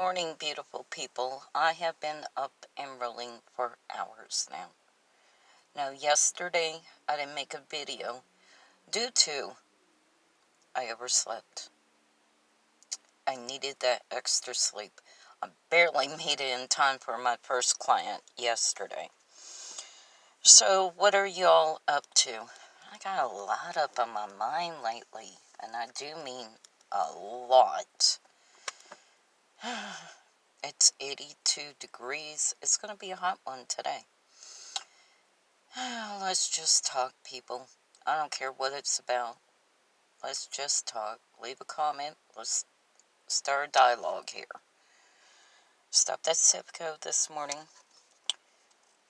morning, beautiful people. I have been up and rolling for hours now. Now, yesterday I didn't make a video due to I overslept. I needed that extra sleep. I barely made it in time for my first client yesterday. So, what are y'all up to? I got a lot up on my mind lately, and I do mean a lot. It's 82 degrees. It's going to be a hot one today. Let's just talk, people. I don't care what it's about. Let's just talk. Leave a comment. Let's start a dialogue here. Stopped at Sipco this morning.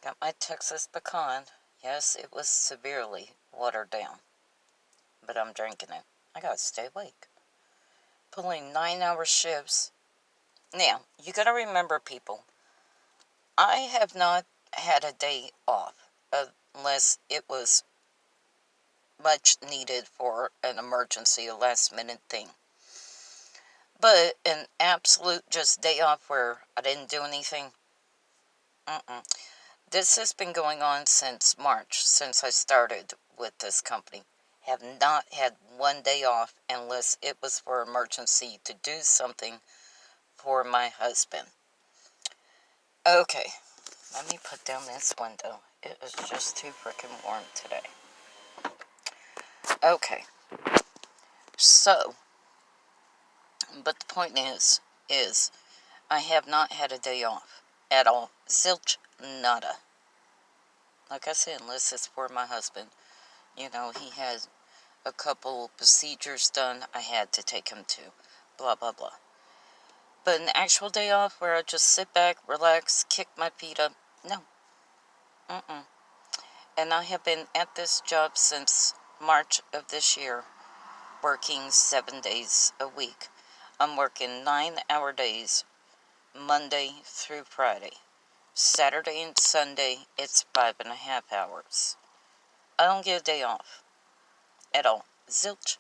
Got my Texas pecan. Yes, it was severely watered down. But I'm drinking it. I gotta stay awake. Pulling 9-hour shifts. Now, you gotta remember, people, I have not had a day off unless it was much needed for an emergency, a last minute thing. But an absolute just day off where I didn't do anything, This has been going on since March, since I started with this company. Have not had one day off unless it was for emergency to do something for my husband. Okay, let me put down this window. It is just too freaking warm today. Okay, so, but the point is I have not had a day off at all. Zilch, nada. Like I said, unless it's for my husband. You know, he had a couple procedures done I had to take him to. Blah, blah, blah. But an actual day off where I just sit back, relax, kick my feet up, no. And I have been at this job since March of this year, working 7 days a week. I'm working 9-hour days, Monday through Friday. Saturday and Sunday, it's 5.5 hours. I don't get a day off. At all. Zilch.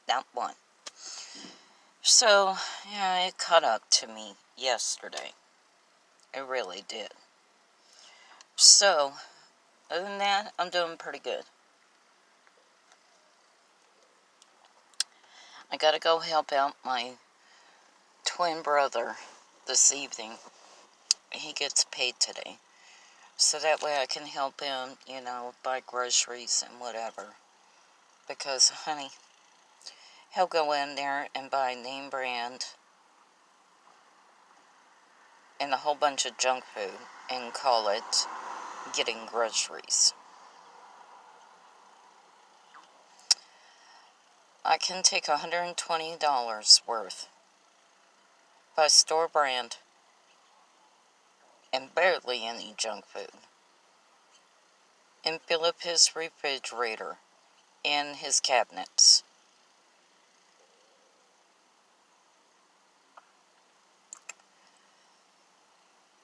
Not one. So, yeah, it caught up to me yesterday. It really did. So, other than that, I'm doing pretty good. I gotta go help out my twin brother this evening. He gets paid today. So that way I can help him, buy groceries and whatever. Because, honey, he'll go in there and buy name brand and a whole bunch of junk food and call it getting groceries. I can take $120 worth, buy store brand, and barely any junk food, and fill up his refrigerator and his cabinets.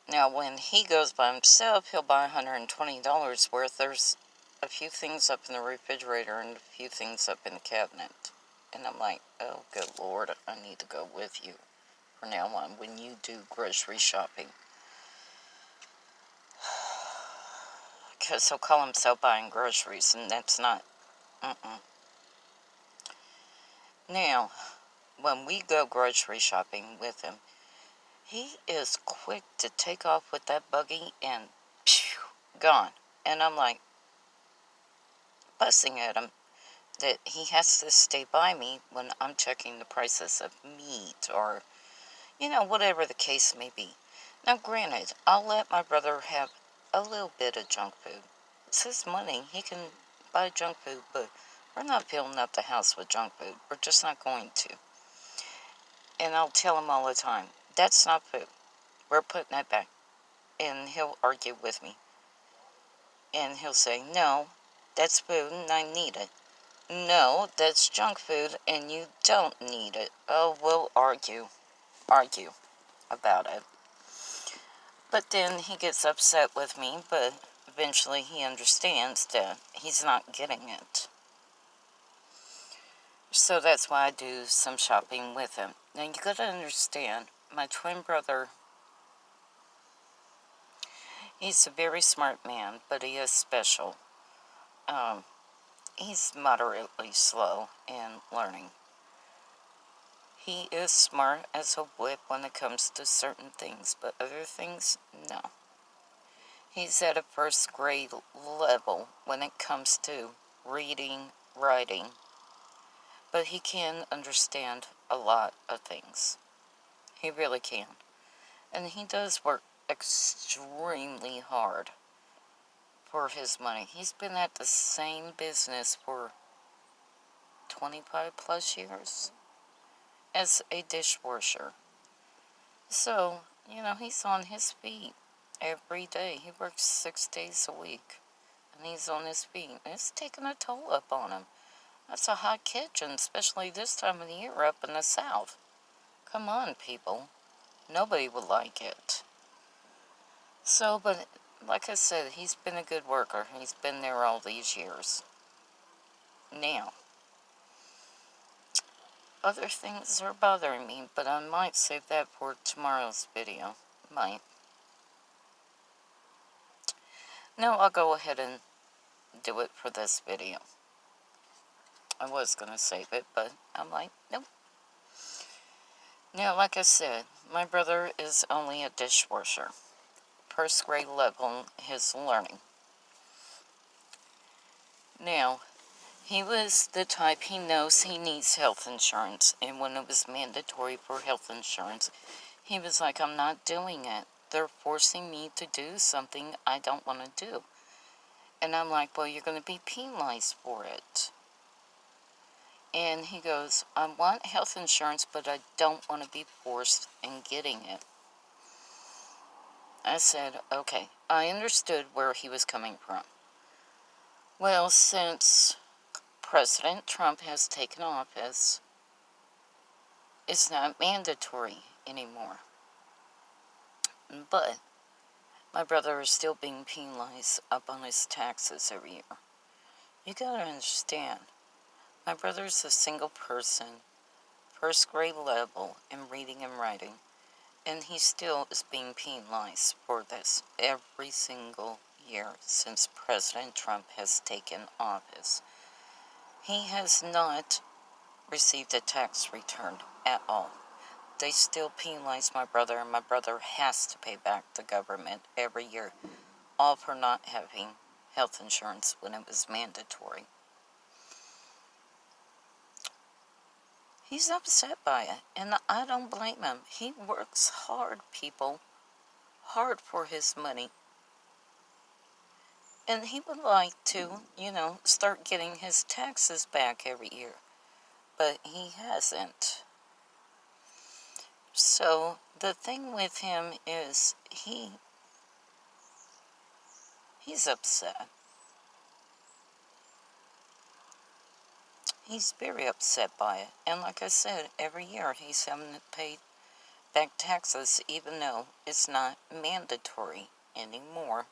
Now, when he goes by himself, he'll buy $120 worth. There's a few things up in the refrigerator and a few things up in the cabinet. And I'm like, oh, good Lord, I need to go with you from now on when you do grocery shopping. Because he'll call himself buying groceries, and that's not, Now, when we go grocery shopping with him, he is quick to take off with that buggy and gone. And I'm like, fussing at him that he has to stay by me when I'm checking the prices of meat or, whatever the case may be. Now, granted, I'll let my brother have a little bit of junk food. It's his money. He can buy junk food, but we're not filling up the house with junk food. We're just not going to. And I'll tell him all the time, that's not food. We're putting that back. And he'll argue with me. And he'll say, no, that's food and I need it. No, that's junk food and you don't need it. Oh, we'll argue about it. But then he gets upset with me, but eventually he understands that he's not getting it. So that's why I do some shopping with him. Now you gotta understand, my twin brother, he's a very smart man, but he is special. Um, he's moderately slow in learning. He is smart as a whip when it comes to certain things, but other things, no. He's at a first grade level when it comes to reading, writing, but he can understand a lot of things. He really can. And he does work extremely hard for his money. He's been at the same business for 25 plus years as a dishwasher. So, he's on his feet every day. He works 6 days a week. And he's on his feet. It's taking a toll up on him. That's a hot kitchen, especially this time of the year up in the South. Come on, people. Nobody would like it. So, but like I said, he's been a good worker. He's been there all these years. Now, other things are bothering me, but I might save that for tomorrow's video. Might. No, I'll go ahead and do it for this video. I was going to save it, but I'm like, nope. Now, like I said, my brother is only a dishwasher. First grade level, his learning. Now, he was the type, he knows he needs health insurance, and when it was mandatory for health insurance, he was like, I'm not doing it. They're forcing me to do something I don't want to do. And I'm like, well, you're going to be penalized for it. And he goes, I want health insurance, but I don't want to be forced in getting it. I said, okay, I understood where he was coming from. Well, since President Trump has taken office, it's not mandatory anymore. But my brother is still being penalized up on his taxes every year. You gotta understand, my brother's a single person, first grade level in reading and writing, and he still is being penalized for this every single year since President Trump has taken office. He has not received a tax return at all. They still penalize my brother, and my brother has to pay back the government every year, all for not having health insurance when it was mandatory. He's upset by it, and I don't blame him. He works hard, people, hard for his money. And he would like to, start getting his taxes back every year, but he hasn't. So the thing with him is he's upset. He's very upset by it. And like I said, every year he's having to pay back taxes even though it's not mandatory anymore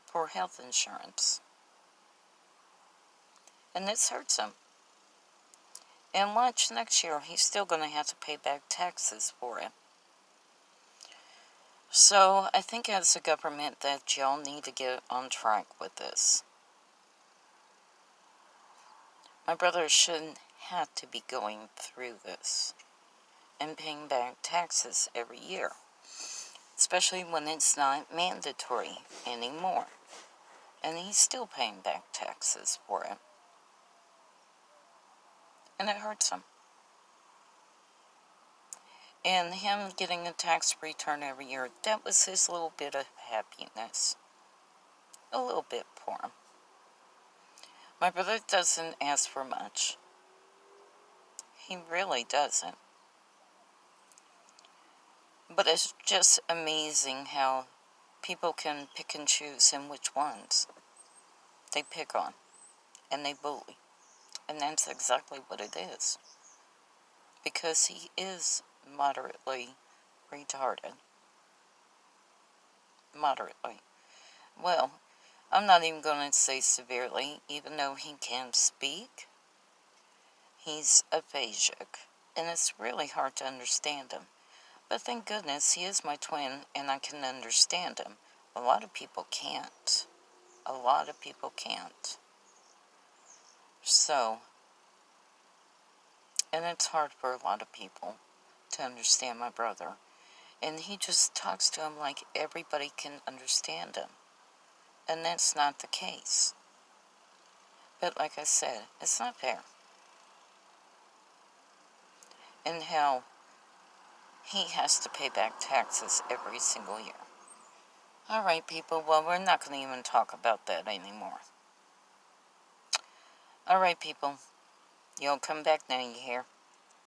for health insurance. And this hurts him. And watch next year, he's still going to have to pay back taxes for it. So I think as a government that y'all need to get on track with this. My brother shouldn't have to be going through this and paying back taxes every year, especially when it's not mandatory anymore. And he's still paying back taxes for it. And it hurts him. And him getting a tax return every year, that was his little bit of happiness. A little bit for him. My brother doesn't ask for much. He really doesn't. But it's just amazing how people can pick and choose in which ones they pick on. And they bully. And that's exactly what it is. Because he is moderately retarded. Moderately. Well, I'm not even going to say severely, even though he can speak. He's aphakic, and it's really hard to understand him. But thank goodness he is my twin and I can understand him. A lot of people can't. A lot of people can't. So, and it's hard for a lot of people to understand my brother. And he just talks to him like everybody can understand him. And that's not the case. But like I said, it's not fair. And how he has to pay back taxes every single year. Alright, people, well, we're not going to even talk about that anymore. Alright, people, you'll come back now, you hear?